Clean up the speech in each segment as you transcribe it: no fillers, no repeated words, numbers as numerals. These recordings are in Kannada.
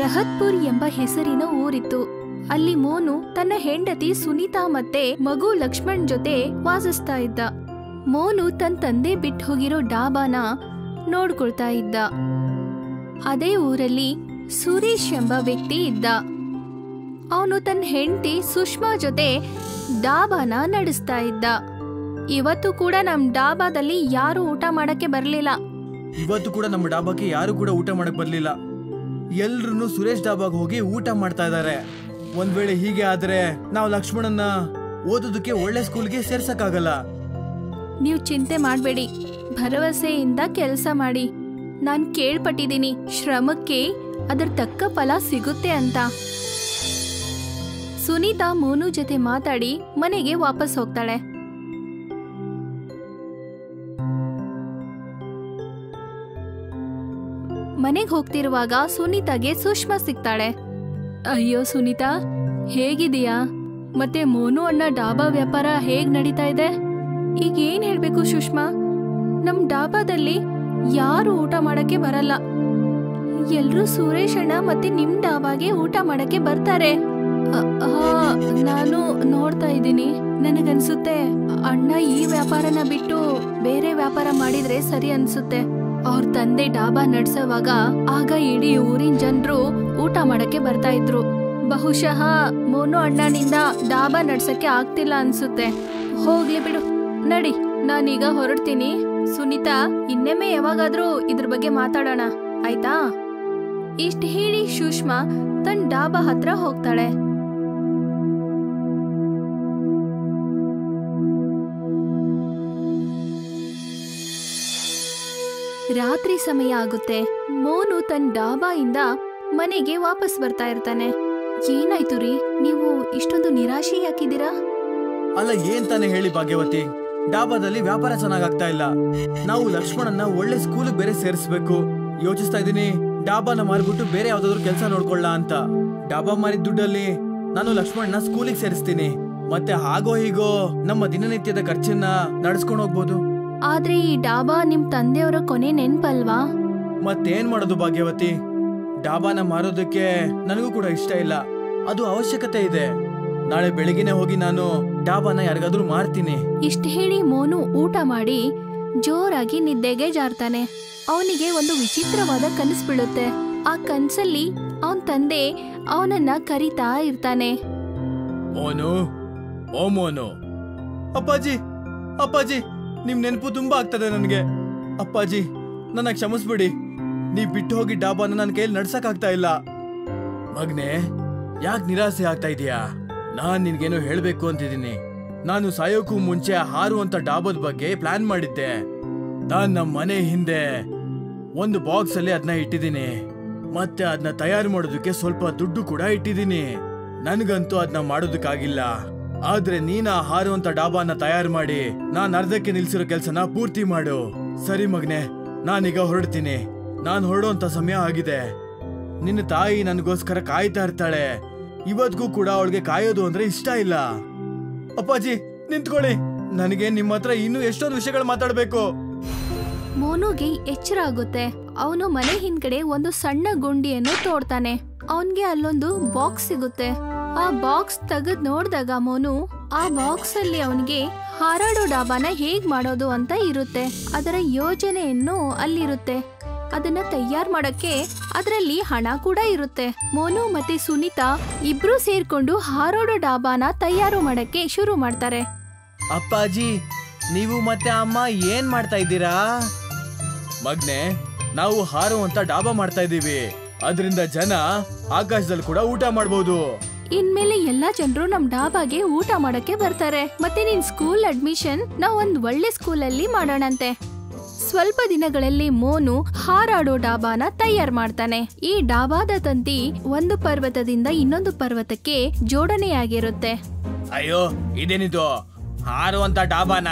ರಹತ್ಪುರ್ ಎಂಬ ಹೆಸರಿನ ಊರಿತ್ತು. ಅಲ್ಲಿ ಮೋನು ತನ್ನ ಹೆಂಡತಿ ಸುನೀತಾ ಮತ್ತೆ ಮಗು ಲಕ್ಷ್ಮಣ್ ಜೊತೆ ವಾಸಿಸ್ತಾ ಇದ್ದ. ಮೋನು ತನ್ನ ತಂದೆ ಬಿಟ್ಟು ಹೋಗಿರೋ ಡಾಬಾನ ನೋಡ್ಕೊಳ್ತಾ ಇದ್ದ. ಅದೇ ಊರಲ್ಲಿ ಸುರೇಶ್ ಎಂಬ ವ್ಯಕ್ತಿ ಇದ್ದ. ಅವನು ತನ್ನ ಹೆಂಡತಿ ಸುಷ್ಮಾ ಜೊತೆ ಡಾಬಾನ ನಡೆಸ್ತಾ ಇದ್ದ. ಇವತ್ತು ಕೂಡ ನಮ್ ಡಾಬಾದಲ್ಲಿ ಯಾರು ಊಟ ಮಾಡಕ್ಕೆ ಬರ್ಲಿಲ್ಲ. ಇವತ್ತು ಕೂಡ ನಮ್ಮ ಡಾಬಾಕ್ಕೆ ಯಾರು ಕೂಡ ಊಟ ಮಾಡಕ್ ಬರ್ಲಿಲ್ಲ. ಎಲ್ರು ಸುರೇಶ್ ಡಾಬಾಗ್ ಹೋಗಿ ಊಟ ಮಾಡ್ತಾ ಇದಾರೆ. ಒಂದ್ ವೇಳೆ ಹೀಗೆ ಆದ್ರೆ ನಾವು ಲಕ್ಷ್ಮಣನ್ನ ಓದೋದಕ್ಕೆ ಒಳ್ಳೆ ಸ್ಕೂಲ್ಗೆ ಸೇರ್ಸಕ್ಕಾಗಲ್ಲ. ನೀವು ಚಿಂತೆ ಮಾಡ್ಬೇಡಿ, ಭರವಸೆಯಿಂದ ಕೆಲಸ ಮಾಡಿ. ನಾನ್ ಕೇಳ್ಪಟ್ಟಿದ್ದೀನಿ ಶ್ರಮಕ್ಕೆ ಅದರ ತಕ್ಕ ಫಲ ಸಿಗುತ್ತೆ ಅಂತ. ಸುನೀತಾ ಮೋನು ಜೊತೆ ಮಾತಾಡಿ ಮನೆಗೆ ವಾಪಸ್ ಹೋಗ್ತಾಳೆ. ಮನೆಗೆ ಹೋಗ್ತಿರುವಾಗ ಸುನೀತಾಗೆ ಸುಷ್ಮಾ ಸಿಗ್ತಾಳೆ. ಅಯ್ಯೋ ಸುನೀತಾ, ಹೇಗಿದೀಯಾ? ಮತ್ತೆ ಮೋನು ಅಣ್ಣ ಡಾಬಾ ವ್ಯಾಪಾರ ಹೇಗ್ ನಡೀತಾ ಇದೆ? ಈಗ ಏನ್ ಹೇಳ್ಬೇಕು ಸುಷ್ಮಾ, ನಮ್ ಡಾಬಾದಲ್ಲಿ ಯಾರು ಊಟ ಮಾಡಕ್ಕೆ ಬರಲ್ಲ. ಎಲ್ರೂ ಸುರೇಶ್ ಅಣ್ಣ ಮತ್ತೆ ನಿಮ್ ಡಾಬಾಗೆ ಊಟ ಮಾಡಕ್ಕೆ ಬರ್ತಾರೆ. ನಾನು ನೋಡ್ತಾ ಇದ್ದೀನಿ. ನನಗನ್ಸುತ್ತೆ ಅಣ್ಣ ಈ ವ್ಯಾಪಾರನ ಬಿಟ್ಟು ಬೇರೆ ವ್ಯಾಪಾರ ಮಾಡಿದ್ರೆ ಸರಿ ಅನ್ಸುತ್ತೆ. ಅವ್ರ ತಂದೆ ಡಾಬಾ ನಡ್ಸೋವಾಗ ಆಗ ಇಡೀ ಊರಿನ ಜನರು ಊಟ ಮಾಡಕ್ಕೆ ಬರ್ತಾ ಇದ್ರು. ಬಹುಶಃ ಮೋನು ಅಣ್ಣನಿಂದ ಡಾಬಾ ನಡ್ಸಕ್ಕೆ ಆಗ್ತಿಲ್ಲ ಅನ್ಸುತ್ತೆ. ಹೋಗ್ಲಿ ಬಿಡು, ನಡಿ ನಾನೀಗ ಹೊರಡ್ತೀನಿ. ಸುನೀತಾ, ಇನ್ನೊಮ್ಮೆ ಯಾವಾಗಾದ್ರೂ ಇದ್ರ ಬಗ್ಗೆ ಮಾತಾಡೋಣ, ಆಯ್ತಾ? ಇಷ್ಟ ಹೇಳಿ ಸುಷ್ಮಾ ತನ್ನ ಡಾಬಾ ಹತ್ರ ಹೋಗ್ತಾಳೆ. ರಾತ್ರಿ ಸಮಯ ಆಗುತ್ತೆ. ಮೋನು ತನ್ನ ಡಾಬಾಯಿಂದ ಮನೆಗೆ ವಾಪಸ್ ಬರ್ತಾ ಇರ್ತಾನೆ. ಏನಾಯ್ತು ರೀ, ನೀವು ಇಷ್ಟೊಂದು ನಿರಾಶೆ ಯಾಕಿದ್ದೀರಾ? ಅಲ್ಲ, ಏನ್ ತಾನೇ ಹೇಳಿ ಭಾಗ್ಯವತಿ, ಡಾಬಾದಲ್ಲಿ ವ್ಯಾಪಾರ ಚೆನ್ನಾಗಾಗ್ತಾ ಇಲ್ಲ. ನಾವು ಲಕ್ಷ್ಮಣನ್ನ ಒಳ್ಳೆ ಸ್ಕೂಲ್ ಬೇರೆ ಸೇರಿಸ್ಬೇಕು. ಯೋಚಿಸ್ತಾ ಇದೀನಿ ಡಾಬಾನ ಮಾರ್ಬಿಟ್ಟು ಬೇರೆ ಯಾವ್ದಾದ್ರು ಕೆಲಸ ನೋಡ್ಕೊಳ್ಳ ಅಂತ. ಡಾಬಾ ಮಾರಿದ ದುಡ್ಡಲ್ಲಿ ನಾನು ಲಕ್ಷ್ಮಣನ ಸ್ಕೂಲಿಗೆ ಸೇರಿಸ್ತೀನಿ. ಮತ್ತೆ ಹಾಗೋ ಹೀಗೋ ನಮ್ಮ ದಿನನಿತ್ಯದ ಖರ್ಚನ್ನ ನಡೆಸ್ಕೊಂಡು ಹೋಗ್ಬೋದು. ಆದ್ರೆ ಈ ಡಾಬಾ ನಿಮ್ ತಂದೆಯವರ ಕೊನೆ ನೆನ್ಪಲ್ವಾ? ಮತ್ತೇನ್ ಮಾಡೋದು ಭಾಗ್ಯವತಿ, ಡಾಬಾನ ಮಾರೋದಕ್ಕೆ ನನಗೂ ಕೂಡ ಇಷ್ಟ ಇಲ್ಲ. ಅದು ಅವಶ್ಯಕತೆ ಇದೆ. ನಾಳೆ ಬೆಳಿಗ್ಗೆನೆ ಹೋಗಿ ನಾನು ಡಾಬಾನ ಯಾರಿಗಾದ್ರೂ ಮಾರ್ತೀನಿ. ಇಷ್ಟ ಹೇಳಿ ಮೋನು ಊಟ ಮಾಡಿ ಜೋರಾಗಿ ನಿದ್ದೆಗೆ ಜಾರ್ತಾನೆ. ಅವನಿಗೆ ಒಂದು ವಿಚಿತ್ರವಾದ ಕನಸು ಬೀಳುತ್ತೆ. ಆ ಕನ್ಸಲ್ಲಿ ಅವನ್ ತಂದೆ ಅವನನ್ನ ಕರೀತಾ ಇರ್ತಾನೆ. ಮೋನು, ಓ ಮೋನು. ಅಪ್ಪಾಜಿ, ಅಪ್ಪಾಜಿ, ನಿಮ್ ನೆನಪು ತುಂಬಾ ಆಗ್ತದೆ ನನ್ಗೆ. ಅಪ್ಪಾಜಿ, ನನ್ನ ಕ್ಷಮಿಸ್ಬಿಡಿ. ನೀವ್ ಬಿಟ್ಟು ಹೋಗಿ ಡಾಬಾನ ನನ್ನ ಕೈಯಲ್ಲಿ ನಡ್ಸಕ್ ಆಗ್ತಾ ಇಲ್ಲ. ಮಗ್ನೆ, ಯಾಕೆ ನಿರಾಸೆ ಆಗ್ತಾ ಇದೀಯಾ? ನಾನ್ ನಿನ್ಗೇನೋ ಹೇಳ್ಬೇಕು ಅಂತಿದ್ದೀನಿ. ನಾನು ಸಾಯೋಕ್ಕೂ ಮುಂಚೆ ಹಾರುವಂತ ಡಾಬಾದ ಬಗ್ಗೆ ಪ್ಲಾನ್ ಮಾಡಿದ್ದೆ. ನಾನ್ ನಮ್ಮ ಮನೆ ಹಿಂದೆ ಒಂದು ಬಾಕ್ಸ್ ಅಲ್ಲಿ ಅದನ್ನ ಇಟ್ಟಿದ್ದೀನಿ. ಮತ್ತೆ ಅದನ್ನ ತಯಾರು ಮಾಡೋದಕ್ಕೆ ಸ್ವಲ್ಪ ದುಡ್ಡು ಕೂಡ ಇಟ್ಟಿದ್ದೀನಿ. ನನ್ಗಂತೂ ಅದನ್ನ ಮಾಡೋದಕ್ಕಾಗಿಲ್ಲ. ಆದ್ರೆ ನೀನ ಹಾರುವಂತ ಡಾಬಾನ ತಯಾರು ಮಾಡಿ ನಾನ್ ಅರ್ಧಕ್ಕೆ ನಿಲ್ಸಿರೋ ಕೆಲ್ಸನ ಪೂರ್ತಿ ಮಾಡು. ಸರಿ ಮಗ್ನೆ, ನಾನೀಗ ಹೊರಡ್ತೀನಿ. ನಾನ್ ಹೊರಡುವಂತ ಸಮಯ ಆಗಿದೆ. ನಿನ್ನ ತಾಯಿ ನನಗೋಸ್ಕರ ಕಾಯ್ತಾ ಇರ್ತಾಳೆ. ಇವತ್ಗೂ ಕೂಡ ಅವಳಿಗೆ ಕಾಯೋದು ಅಂದ್ರೆ ಇಷ್ಟ ಇಲ್ಲ. ಅಪ್ಪಾಜಿ, ನಿಂತ್ಕೊಳ್ಳಿ. ನನಗೆ ನಿಮ್ಮ ಹತ್ರ ಇನ್ನೂ ಎಷ್ಟೊಂದು ವಿಷಯಗಳು ಮಾತಾಡ್ಬೇಕು. ಮೋನುಗೆ ಎಚ್ಚರ ಆಗುತ್ತೆ. ಅವನು ಮನೆ ಹಿಂದ್ಗಡೆ ಒಂದು ಸಣ್ಣ ಗುಂಡಿಯನ್ನು ತೋಡ್ತಾನೆ. ಅವನ್ಗೆ ಅಲ್ಲೊಂದು ಬಾಕ್ಸ್ ಸಿಗುತ್ತೆ. ಆ ಬಾಕ್ಸ್ ತೆಗೆದ್ ನೋಡ್ದಾಗ ಮೋನು ಆ ಬಾಕ್ಸ್ ಅಲ್ಲಿ ಅವನಿಗೆ ಹಾರಾಡೋ ಡಾಬಾನ ಹೇಗ್ ಮಾಡೋದು ಅಂತ ಇರುತ್ತೆ. ಅದರ ಯೋಜನೆಯನ್ನು ಅಲ್ಲಿರುತ್ತೆ. ಅದನ್ನ ತಯಾರು ಮಾಡಕ್ಕೆ ಅದರಲ್ಲಿ ಹಣ ಕೂಡ ಇರುತ್ತೆ. ಮೋನು ಮತ್ತೆ ಸುನೀತಾ ಇಬ್ರು ಸೇರ್ಕೊಂಡು ಹಾರಾಡೋ ಡಾಬಾನ ತಯಾರು ಮಾಡಕ್ಕೆ ಶುರು ಮಾಡ್ತಾರೆ. ಅಪ್ಪಾಜಿ, ನೀವು ಮತ್ತೆ ಅಮ್ಮ ಏನ್ ಮಾಡ್ತಾ ಇದ್ದೀರಾ? ಮಗ್ನೆ, ನಾವು ಹಾರುವಂತ ಡಾಬಾ ಮಾಡ್ತಾ ಇದೀವಿ. ಅದರಿಂದ ಜನ ಆಕಾಶದಲ್ಲಿ ಕೂಡ ಊಟ ಮಾಡಬಹುದು. ಇನ್ಮೇಲೆ ಎಲ್ಲಾ ಜನರು ನಮ್ ಡಾಬಾಗೆ ಊಟ ಮಾಡಕ್ಕೆ ಬರ್ತಾರೆ. ಮತ್ತೆ ನಿನ್ ಸ್ಕೂಲ್ ಅಡ್ಮಿಷನ್ ನಾವ್ ಒಂದ್ ಒಳ್ಳೆ ಸ್ಕೂಲಲ್ಲಿ ಮಾಡೋಣಂತೆ. ಸ್ವಲ್ಪ ದಿನಗಳಲ್ಲಿ ಮೋನು ಹಾರಾಡೋ ಡಾಬಾನ ತಯಾರು ಮಾಡ್ತಾನೆ. ಈ ಡಾಬಾದ ತಂತಿ ಒಂದು ಪರ್ವತದಿಂದ ಇನ್ನೊಂದು ಪರ್ವತಕ್ಕೆ ಜೋಡಣೆಯಾಗಿರುತ್ತೆ. ಅಯ್ಯೋ, ಇದೇನಿದು ಹಾರುವಂತ ಡಾಬಾನ?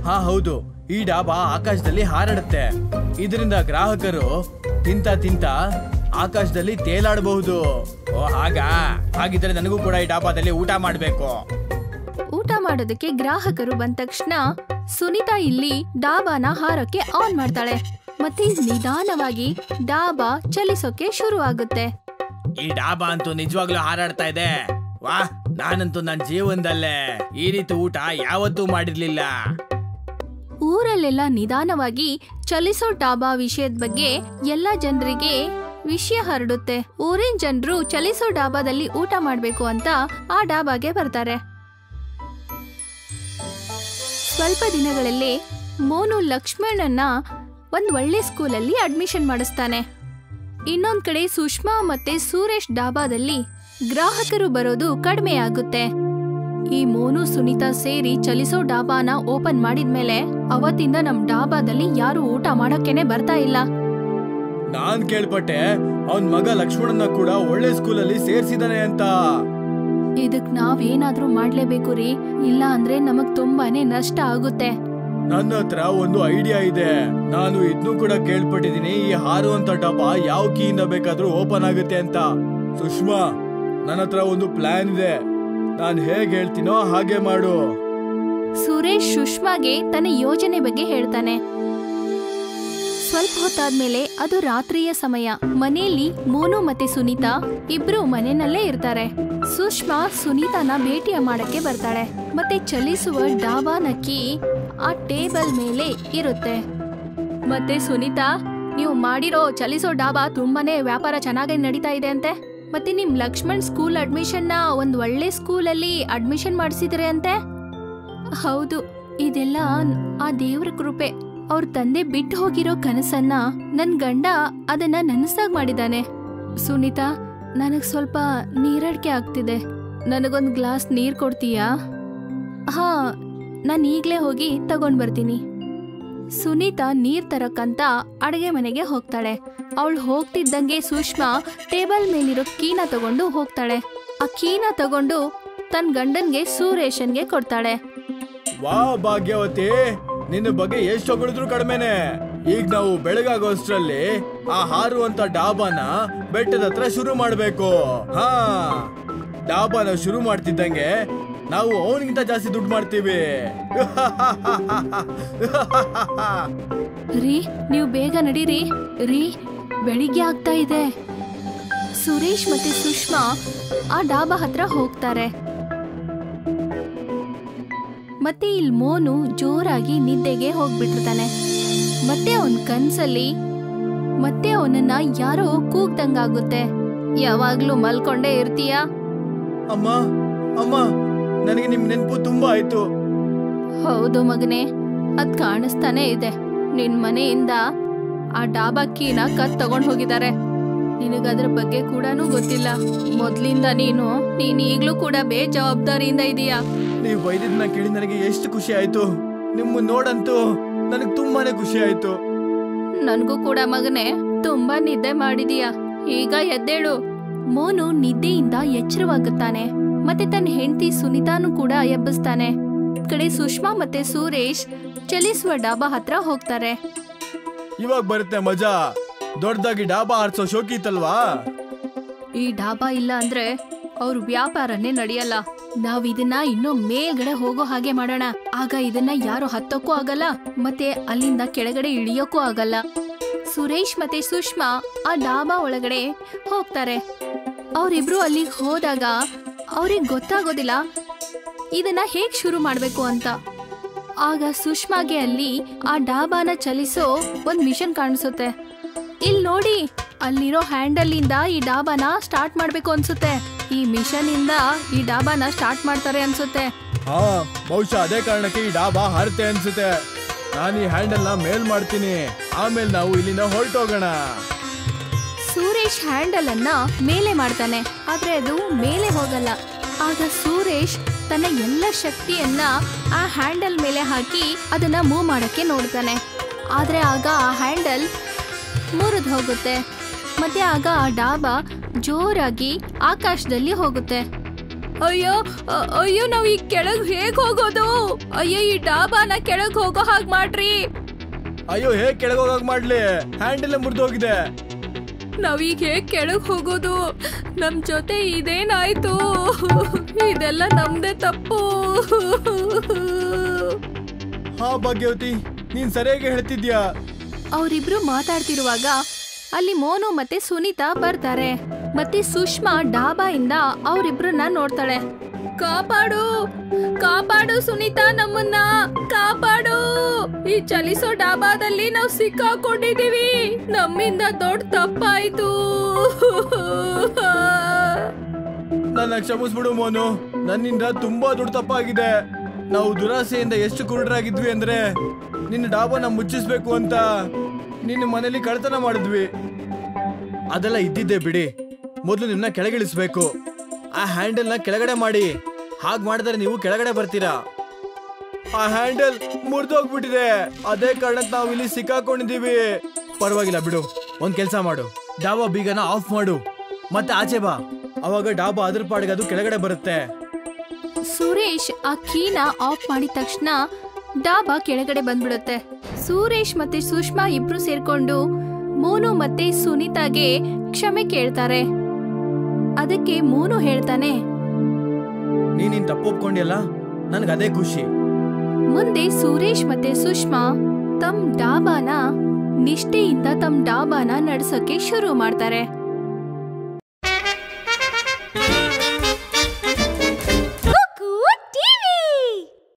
ಹಾ ಹೌದು, ಈ ಡಾಬಾ ಆಕಾಶದಲ್ಲಿ ಹಾರಾಡುತ್ತೆ. ಇದರಿಂದ ಗ್ರಾಹಕರು ತಿಂತ ತಿಂತ ಆಕಾಶದಲ್ಲಿ ತೇಲಾಡಬಹುದು. ಓ ಹಾಗಿದ್ರೆ ನನಗೂ ಕೂಡ ಈ ಡಾಬಾದಲ್ಲಿ ಊಟ ಮಾಡ್ಬೇಕು. ಊಟ ಮಾಡೋದಕ್ಕೆ ಗ್ರಾಹಕರು ಬಂದ ತಕ್ಷಣ ಸುನೀತಾ ಇಲ್ಲಿ ಡಾಬಾನ ಹಾರಕ್ಕೆ ಆನ್ ಮಾಡ್ತಾಳೆ. ಮತ್ತೆ ನಿಧಾನವಾಗಿ ಡಾಬಾ ಚಲಿಸೋಕೆ ಶುರು ಆಗುತ್ತೆ. ಈ ಡಾಬಾ ಅಂತೂ ನಿಜವಾಗ್ಲೂ ಹಾರಾಡ್ತಾ ಇದೆ. ವಾ, ನಾನಂತೂ ನನ್ನ ಜೀವನದಲ್ಲೇ ಈ ರೀತಿ ಊಟ ಯಾವತ್ತೂ ಮಾಡಿರ್ಲಿಲ್ಲ. ಊರಲ್ಲೆಲ್ಲ ನಿಧಾನವಾಗಿ ಚಲಿಸೋ ಡಾಬಾ ವಿಷಯದ ಬಗ್ಗೆ ಎಲ್ಲ ಜನರಿಗೆ ವಿಷಯ ಹರಡುತ್ತೆ. ಊರಿನ ಜನರು ಚಲಿಸೋ ಡಾಬಾದಲ್ಲಿ ಊಟ ಮಾಡ್ಬೇಕು ಅಂತ ಆ ಡಾಬಾಗೆ ಬರ್ತಾರೆ. ಸ್ವಲ್ಪ ದಿನಗಳಲ್ಲೇ ಮೋನು ಲಕ್ಷ್ಮಣನ್ನ ಒಂದ್ ಒಳ್ಳೆ ಸ್ಕೂಲಲ್ಲಿ ಅಡ್ಮಿಷನ್ ಮಾಡಿಸ್ತಾನೆ. ಇನ್ನೊಂದ್ ಕಡೆ ಸುಷ್ಮಾ ಮತ್ತೆ ಸುರೇಶ್ ಡಾಬಾದಲ್ಲಿ ಗ್ರಾಹಕರು ಬರೋದು ಕಡಿಮೆ ಆಗುತ್ತೆ. ಈ ಮೋನು ಸುನೀತಾ ಸೇರಿ ಚಲಿಸೋ ಡಾಬಾನ ಓಪನ್ ಮಾಡಿದ್ಮೇಲೆ ಅವತ್ತಿಂದ ನಮ್ ಡಾಬಾದಲ್ಲಿ ಯಾರು ಊಟ ಮಾಡಕ್ಕೇನೆ ಬರ್ತಾ ಇಲ್ಲ. ನಾನ್ ಕೇಳ್ಪಟ್ಟೆ ಅವನ್ ಮಗ ಲಕ್ಷ್ಮಣನ್ನ ಕೂಡ ಒಳ್ಳೆ ಸ್ಕೂಲಲ್ಲಿ ಸೇರ್ಸಿದಾನೆ ಅಂತ. ಇದಕ್ ನಾವೇನಾದ್ರೂ ಮಾಡ್ಲೇಬೇಕು ರೀ, ಇಲ್ಲ ಅಂದ್ರೆ ನಮಗ್ ತುಂಬಾನೇ ನಷ್ಟ ಆಗುತ್ತೆ. ನನ್ನ ಹತ್ರ ಒಂದು ಐಡಿಯಾ ಇದೆ. ನಾನು ಇದನ್ನು ಕೂಡ ಕೇಳ್ಪಟ್ಟಿದೀನಿ, ಈ ಹಾರುವಂತ ಡಬ್ಬಾ ಯಾವ ಕೀಯಿಂದ ಬೇಕಾದ್ರೂ ಓಪನ್ ಆಗುತ್ತೆ ಅಂತ. ಸುಷ್ಮಾ, ನನ್ನ ಹತ್ರ ಒಂದು ಪ್ಲಾನ್ ಇದೆ. ನಾನ್ ಹೇಗ್ ಹೇಳ್ತೀನೋ ಹಾಗೆ ಮಾಡು. ಸುರೇಶ್ ಸುಷ್ಮಾಗೆ ತನ್ನ ಯೋಜನೆ ಬಗ್ಗೆ ಹೇಳ್ತಾನೆ. ಸ್ವಲ್ಪ ಹೊತ್ತಾದ್ಮೇಲೆ ಅದು ರಾತ್ರಿಯ ಸಮಯ. ಮನೆಯಲ್ಲಿ ಮೋನು ಮತ್ತೆ ಸುನೀತಾ ಇಬ್ರು ಮನೆಯಲ್ಲೇ ಇರ್ತಾರೆ. ಸುಷ್ಮಾ ಸುನೀತಾನ ಭೇಟಿಯ ಮಾಡಕ್ಕೆ ಬರ್ತಾಳೆ. ಮತ್ತೆ ಚಲಿಸುವ ಡಾಬಾನ ಕೀ ಆ ಟೇಬಲ್ ಮೇಲೆ ಇರುತ್ತೆ. ಮತ್ತೆ ಸುನೀತಾ, ನೀವು ಮಾಡಿರೋ ಚಲಿಸೋ ಡಾಬಾ ತುಂಬಾನೇ ವ್ಯಾಪಾರ ಚೆನ್ನಾಗಿ ನಡೀತಾ ಇದೆ ಅಂತೆ. ಮತ್ತೆ ನಿಮ್ ಲಕ್ಷ್ಮಣ್ ಸ್ಕೂಲ್ ಅಡ್ಮಿಷನ್ ನ ಒಂದ್ ಒಳ್ಳೆ ಸ್ಕೂಲಲ್ಲಿ ಅಡ್ಮಿಷನ್ ಮಾಡಿಸಿದ್ರೆ ಅಂತೆ. ಹೌದು, ಇದೆಲ್ಲ ಆ ದೇವ್ರ ಕೃಪೆ. ಅವ್ರ ತಂದೆ ಬಿಟ್ಟು ಹೋಗಿರೋ ಕನಸನ್ನ ನನ್ ಗಂಡ ಅದನ್ನ ನನಸಾಗ್ ಮಾಡಿದಾನೆ. ಸುನೀತಾ, ನನಗ್ ಸ್ವಲ್ಪ ನೀರಡಿಕೆ ಆಗ್ತಿದೆ. ನನಗೊಂದ್ ಗ್ಲಾಸ್ ನೀರ್ ಕೊಡ್ತೀಯಾ? ಹಾ, ನಾನು ಈಗ್ಲೇ ಹೋಗಿ ತಗೊಂಡ್ ಬರ್ತೀನಿ. ಸುನೀತಾ ನೀರ್ ತರಕ್ಕಂತ ಅಡುಗೆ ಮನೆಗೆ ಹೋಗ್ತಾಳೆ. ಅವಳು ಹೋಗ್ತಿದ್ದಂಗೆ ಸುಷ್ಮಾ ಟೇಬಲ್ ಮೇಲಿರೋ ಕೀನ ತಗೊಂಡು ಹೋಗ್ತಾಳೆ. ಆ ಕೀನ ತಗೊಂಡು ತನ್ನ ಗಂಡನ್ಗೆ ಸುರೇಶನ್ಗೆ ಕೊಡ್ತಾಳೆ. ವಾ ಭಾಗ್ಯವತಿ, ನಿನ್ನ ಬಗ್ಗೆ ಎಷ್ಟು ಹೊಗಳಿದ್ರು ಕಡಿಮೆನೆ. ಈಗ ನಾವು ಬೆಳಗಾಗೋಷ್ಟ್ರಲ್ಲಿ ಆ ಹಾರುವಂತ ಡಾಬಾನ ಬೆಟ್ಟದ ಹತ್ರ ಶುರು ಮಾಡ್ಬೇಕು. ಹಾ, ಡಾಬಾನ ಶುರು ಮಾಡ್ತಿದ್ದಂಗೆ ನಾವು ಅವನಿಗಿಂತ ಜಾಸ್ತಿ ದುಡ್ಡು ಮಾಡ್ತೀವಿ. ರೀ, ನೀವು ಬೇಗ ನಡೀರಿ ರೀ, ಬೆಳಿಗ್ಗೆ ಆಗ್ತಾ ಇದೆ. ಸುರೇಶ್ ಮತ್ತೆ ಸುಷ್ಮಾ ಆ ಡಾಬಾ ಹತ್ರ ಹೋಗ್ತಾರೆ. ಮತ್ತೆ ಇಲ್ಲಿ ಮೋನು ಜೋರಾಗಿ ನಿದ್ದೆಗೆ ಹೋಗ್ಬಿಟ್ಟಿರ್ತಾನೆ. ಮತ್ತೆ ಅವನ್ ಕನ್ಸಲ್ಲಿ ಮತ್ತೆ ಅವನನ್ನ ಯಾರೋ ಕೂಗ್ದಂಗಾಗುತ್ತೆ. ಯಾವಾಗ್ಲೂ ಮಲ್ಕೊಂಡೇ ಇರ್ತೀಯಾ? ಅಮ್ಮ ಅಮ್ಮ, ನನಗೆ ನಿಮ್ ನೆನಪು ತುಂಬಾ ಆಯ್ತು. ಹೌದು ಮಗನೇ, ಅದ್ ಕಾಣಿಸ್ತಾನೆ ಇದೆ. ನಿನ್ ಮನೆಯಿಂದ ಆ ಡಾಬಾ ಕೀನ ಕತ್ ತಗೊಂಡ್ ಹೋಗಿದ್ದಾರೆ. ನಿನಗದ್ರ ಬಗ್ಗೆ ಕೂಡನೂ ಗೊತ್ತಿಲ್ಲ. ಮೊದ್ಲಿಂದ ನೀನು ಈಗ್ಲೂ ಕೂಡ ಬೇಜವಾಬ್ದಾರಿಯಿಂದ ಇದೀಯಾ. ನೀವ್ ವೈದ್ಯದನ್ನ ಕೇಳಿ ನನಗೆ ಎಷ್ಟು ಖುಷಿ ಆಯ್ತು. ನಿಮ್ಮ ನೋಡಂತೂ ನನಗ್ ತುಂಬಾನೇ ಖುಷಿ ಆಯ್ತು. ನನ್ಗೂ ಕೂಡ ಮಗನೇ, ತುಂಬಾ ನಿದ್ದೆ ಮಾಡಿದೀಯಾ. ಈಗ ಎದ್ದೇಳು. ಮೋನು ನಿದ್ದೆಯಿಂದ ಎಚ್ಚರವಾಗುತ್ತಾನೆ. ಮತ್ತೆ ತನ್ನ ಹೆಂಡತಿ ಸುನೀತಾನು ಕೂಡ ಎಬ್ಬಿಸ್ತಾನೆ. ಕಡೆ ಸುಷ್ಮಾ ಮತ್ತೆ ಸುರೇಶ್ ಚಲಿಸುವ ಡಾಬಾ ಹತ್ರ ಹೋಗ್ತಾರೆ. ಇವಾಗ ಬರುತ್ತೆ ಮಜಾ. ದೊಡ್ಡದಾಗಿ ಡಾಬಾ ಆರ್ಸೋ ಶೋಕಿ ಇತ್ತಲ್ವಾ? ಈ ಡಾಬಾ ಇಲ್ಲ ಅಂದ್ರೆ ಅವ್ರ ವ್ಯಾಪಾರನೇ ನಡೆಯಲ್ಲ. ನಾವ್ ಇದನ್ನ ಇನ್ನೂ ಮೇಲ್ಗಡೆ ಹೋಗೋ ಹಾಗೆ ಮಾಡೋಣ. ಆಗ ಇದನ್ನ ಯಾರು ಹತ್ತಕ್ಕೂ ಆಗಲ್ಲ, ಮತ್ತೆ ಅಲ್ಲಿಂದ ಕೆಳಗಡೆ ಇಳಿಯೋಕ್ಕೂ ಆಗಲ್ಲ. ಸುರೇಶ್ ಮತ್ತೆ ಸುಷ್ಮಾ ಆ ಡಾಬಾ ಒಳಗಡೆ ಹೋಗ್ತಾರೆ. ಅವರಿಬ್ರು ಅಲ್ಲಿಗೆ ಹೋದಾಗ ಅವ್ರಿಗೆ ಗೊತ್ತಾಗೋದಿಲ್ಲ ಇದನ್ನ ಹೇಗ್ ಶುರು ಮಾಡ್ಬೇಕು ಅಂತ. ಆಗ ಸುಷ್ಮಾಗೆ ಅಲ್ಲಿ ಆ ಡಾಬಾನ ಚಲಿಸೋ ಒಂದ್ ಮಿಷನ್ ಕಾಣಿಸುತ್ತೆ. ಇಲ್ಲಿ ನೋಡಿ, ಅಲ್ಲಿರೋ ಹ್ಯಾಂಡಲ್ ಇಂದ ಈ ಡಾಬಾನ ಸ್ಟಾರ್ಟ್ ಮಾಡ್ಬೇಕು ಅನ್ಸುತ್ತೆ. ಈ ಮಿಷನ್ ಇಂದ ಈ ಡಾಬಾನ ಸ್ಟಾರ್ಟ್ ಮಾಡ್ತಾರೆ ಅನ್ಸುತ್ತೆ. ಹಾ, ಬಹುಶಃ ಅದೇ ಕಾರಣಕ್ಕೆ ಈ ಡಾಬಾ ಹಾರುತ್ತೆ ಅನ್ಸುತ್ತೆ. ನಾನು ಈ ಹ್ಯಾಂಡಲ್ ನ ಮೇಲ್ ಮಾಡ್ತೀನಿ, ಆಮೇಲೆ ನಾವು ಇಲ್ಲಿಂದ ಹೊರಟೋಗೋಣ. ಸುರೇಶ್ ಹ್ಯಾಂಡಲ್ ಅನ್ನ ಮೇಲೆ ಮಾಡ್ತಾನೆ, ಆದ್ರೆ ಅದು ಮೇಲೆ ಹೋಗಲ್ಲ. ಆಗ ಸುರೇಶ್ ತನ್ನ ಎಲ್ಲ ಶಕ್ತಿಯನ್ನ ಆ ಹ್ಯಾಂಡಲ್ ಮೇಲೆ ಹಾಕಿ ಅದನ್ನ ಮೂವ್ ಮಾಡಕ್ಕೆ ನೋಡ್ತಾನೆ. ಆದ್ರೆ ಆಗ ಆ ಹ್ಯಾಂಡಲ್ ಮುರಿದು ಹೋಗುತ್ತೆ. ಮತ್ತೆ ಆಗ ಆ ಡಾಬಾ ಜೋರಾಗಿ ಆಕಾಶದಲ್ಲಿ ಹೋಗುತ್ತೆ. ಅಯ್ಯೋ ಅಯ್ಯೋ, ನಾವ್ ಈ ಕೆಳಗ್ ಹೇಗ್ ಹೋಗೋದು? ಅಯ್ಯೋ, ಈ ಡಾಬಾನ ಕೆಳಗ್ ಹೋಗೋ ಹಾಗ್ ಮಾಡ್ರಿ. ಅಯ್ಯೋ, ಹೇಗ್ ಕೆಳಗೆ ಹೋಗಾಗ್ ಮಾಡ್ಲಿ? ಹ್ಯಾಂಡಲ್ ಮುರಿದು ಹೋಗಿದೆ. ನಾವೀಗ ಹೇಗ್ ಕೆಳಗ್ ಹೋಗೋದು? ನಮ್ ಜೊತೆ ಇದೇನಾಯ್ತು? ಇದೆಲ್ಲ ನಮ್ದೇ ತಪ್ಪು. ಹಾ ಭಾಗ್ಯವತಿ, ನೀನ್ ಸರಿಯಾಗಿ ಹೇಳ್ತಿದ್ಯಾ. ಅವರಿಬ್ರು ಮಾತಾಡ್ತಿರುವಾಗ ಅಲ್ಲಿ ಮೋನು ಮತ್ತೆ ಸುನೀತಾ ಬರ್ತಾರೆ. ಮತ್ತೆ ಸುಷ್ಮಾ ಡಾಬಾಯಿಂದ ಅವರಿಬ್ರನ್ನ ನೋಡ್ತಾಳೆ. ಕಾಪಾಡು ಕಾಪಾಡು ಸುನೀತಾ, ನಮ್ಮನ್ನ ಕಾಪಾಡು. ಈ ಚಲಿಸೋ ಡಾಬಾದಲ್ಲಿ ನಾವು ಸಿಕ್ಕಾಕೊಂಡಿದೀವಿ. ನಮ್ಮಿಂದ ದೊಡ್ಡ ತಪ್ಪಾಯ್ತು. ನನ್ನ ಕ್ಷಮಿಸ್ಬಿಡು ಮೋನು, ನನ್ನಿಂದ ತುಂಬಾ ದೊಡ್ಡ ತಪ್ಪಾಗಿದೆ. ನಾವು ದುರಾಸೆಯಿಂದ ಎಷ್ಟು ಕುರುಡರಾಗಿದ್ವಿ ಅಂದ್ರೆ ನಿನ್ನ ಡಾಬಾನ ಮುಚ್ಚಿಸ್ಬೇಕು ಅಂತ ನಿನ್ನ ಮನೇಲಿ ಕಳ್ತನ ಮಾಡಿದ್ವಿ. ಅದೆಲ್ಲ ಇದ್ದಿದ್ದೆ ಬಿಡಿ. ಮೊದಲು ನಿಮ್ಮನ್ನ ಕೆಳಗಿಳಿಸ್ಬೇಕು. ಆ ಹ್ಯಾಂಡಲ್ನ ಕೆಳಗಡೆ ಮಾಡಿ. ಹಾಗೆ ಮಾಡಿದ್ರೆ ನೀವು ಕೆಳಗಡೆ ಬರ್ತೀರಾ. ಆ ಹ್ಯಾಂಡಲ್ ಮುರಿದೋಗ್ಬಿಟ್ಟಿದೆ. ಅದೇ ಕಾರಣಕ್ಕೆ ನಾವು ಇಲ್ಲಿ ಸಿಕ್ಕಾಕೊಂಡಿದ್ದೀವಿ. ಪರವಾಗಿಲ್ಲ ಬಿಡು, ಒಂದ್ ಕೆಲಸ ಮಾಡು, ಡಾಬಾ ಬೀಗನ ಆಫ್ ಮಾಡು ಮತ್ತೆ ಆಚೆ ಬಾ. ಅವಾಗ ಡಾಬಾ ಅದ್ರ ಪಾಡಿಗೆ ಅದು ಕೆಳಗಡೆ ಬರುತ್ತೆ. ಸುರೇಶ್ ಆ ಕೀನ ಆಫ್ ಮಾಡಿದ ತಕ್ಷಣ ಡಾಬಾ ಕೆಳಗಡೆ ಬಂದ್ಬಿಡುತ್ತೆ. ಸುರೇಶ್ ಮತ್ತೆ ಸುಷ್ಮಾ ಇಬ್ರು ಸೇರ್ಕೊಂಡು ಮೋನು ಮತ್ತೆ ಸುನೀತಾಗೆ ಕ್ಷಮೆ ಕೇಳ್ತಾರೆ. ಅದಕ್ಕೆ ಮೋನು ಹೇಳ್ತಾನೆ, ನೀನ್ ತಪ್ಪು ಒಪ್ಕೊಂಡಿಯಲ್ಲ, ನನ್ಗೆ ಖುಷಿ. ಮುಂದೆ ಸುರೇಶ್ ಮತ್ತೆ ಸುಷ್ಮಾ ತಮ್ಮ ಡಾಬಾನ ನಿಷ್ಠೆಯಿಂದ ತಮ್ಮ ಡಾಬಾನ ನಡ್ಸೋಕೆ ಶುರು ಮಾಡ್ತಾರೆ.